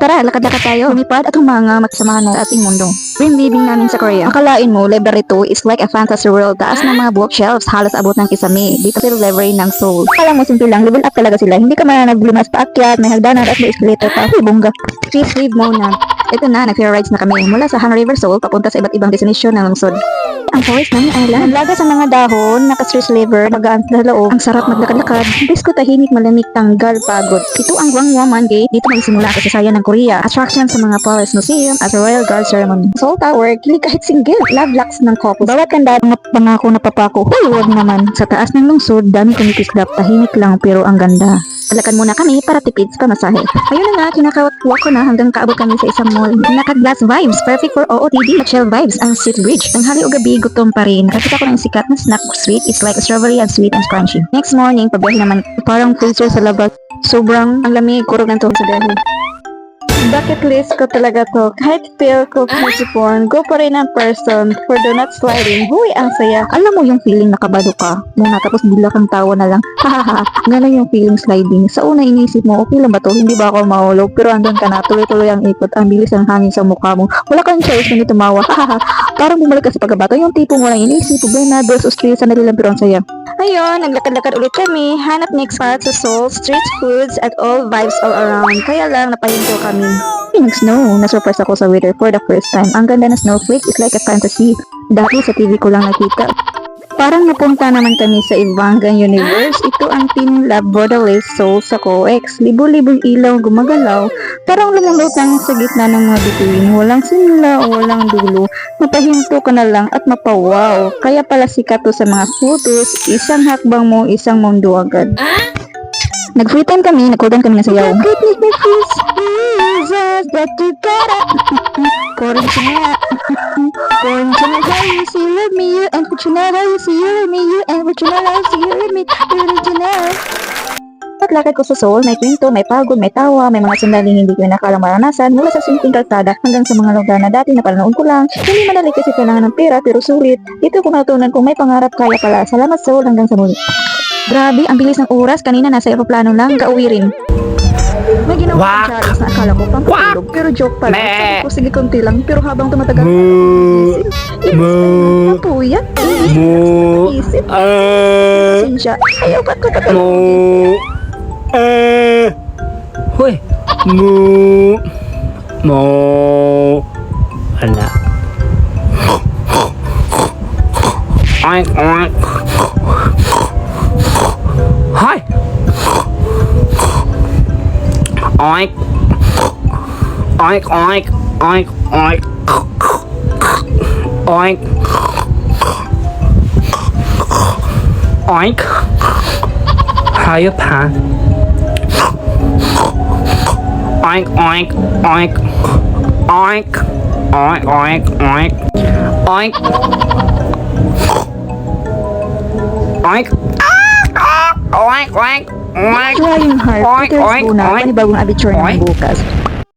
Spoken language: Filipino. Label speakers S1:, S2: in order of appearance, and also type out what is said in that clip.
S1: Tara, lakad-lakad tayo. Lumipad at humanga magsamahan ng ating mundo. Dream living namin sa Korea. Akalain mo, library 2 is like a fantasy world. Taas ng mga bookshelves, halos abot ng kisame. Dito sila library ng soul. Alam mo, simple lang, level up talaga sila. Hindi ka man naglumas paakyat, may hagdanan at may escalator pa. Uy, bongga. Please leave muna. Ito na, nag-fair rides na kami. Mula sa Han River Seoul, papunta sa iba't ibang destination ng lungsod. Ang forest namin island. Naglaga sa mga dahon, naka-stress liver, magaan sa loob. Ang sarap maglakad-lakad. Disco tahimik, malamig, tanggal, pagod. Ito ang Gwangwaman Gate. Dito magsimula ang kasaysayan ng Korea. Attraction sa mga Palace Museum at Royal Guard Ceremony. Seoul Tower, kilig kahit single. Love locks ng couples. Bawat kanda, mga pangako na papako. Huy, huwag naman. Sa taas ng lungsod, dami kumikislap. Tahimik lang pero ang ganda. Lakad muna kami para tipid sa pamasahe. Ayun na nga, kinakawak ko na hanggang kaabot kami sa isang mall. Naka-glass vibes, perfect for OOTD. Chill vibes, ang sweet bridge. Tanghali o gabi, gutom pa rin. Nakita ko ng sikat na snack sweet. It's like strawberry and sweet and crunchy. Next morning, pabiyahe naman, parang freezer sa labas. Sobrang ang lamig, kurog ng tuhod sa biyahe. Bucket list ko talaga to. Kahit feel ko phone, go pa rin ang person for the not sliding. Huy, ang saya. Alam mo yung feeling nakabado ka muna tapos bigla kang tawa na lang. Hahaha, ganun yung feeling sliding. Sa una inisip mo, okay lang ba to? Hindi ba ako mahulog? Pero andun ka na, tuloy-tuloy ang ikot. Ang bilis ng hangin sa mukha mo. Wala kang choice na tumawa. Hahaha, parang bumalik ka sa pagkabato. Yung tipo mo lang inisip, problema, dos o stress na nilang pero ang saya. Ayun, naglakad-lakad ulit kami. Hanap next spot sa Seoul, street foods at all vibes all around. Kaya lang napahinto kami. Nag-snow. Na-surprise ako sa weather for the first time. Ang ganda na snowflake is like a fantasy. Dati sa TV ko lang nakita. Parang napunta naman kami sa Ivangan Universe. Ito ang Team Lab Borderless Soul sa COEX. Libo-libong ilaw gumagalaw. Parang lumulutang sa gitna ng mga bituin. Walang simula o walang dulo. Mapahinto ka na lang at mapawaw. Kaya pala sikat to sa mga photos. Isang hakbang mo, isang mundo agad. Nag-free time kami, nag-cooldown kami na sayaw. That you gotta Corinthia how you see you love me you and Fortuna how you see you love me you and Fortuna how you see you love me original. Paglakad ko sa Seoul, may kwento, may pagod, may tawa, may mga sandaling hindi ko nakalang maranasan mula sa simpleng kalsada hanggang sa mga lugar na dati na pananoon ko lang. Hindi madali kasi kailangan ng pera pero sulit. Dito ko natutunan kung may pangarap kaya pala. Salamat Seoul hanggang sa muli. Grabe, ang bilis ng oras. Kanina nasa aeroplano lang, gauwi rin. May ginawa kong challenge na akala ko pampatulog, pero joke pala. Sabi ko, sige konti lang, pero habang tumatagal napuyat, isip, sinsya, ayaw ka
S2: Huy. Wala. Oink. Hi. Oink. Oink. Oink. Oink. Hayop ha. Oink. Oink. Oink. Oink. Oink. Oink. Oink. Oink. Oink. Oink. Oink.
S1: Trying hard, Peter's Buna, panibagong abitur ng bukas.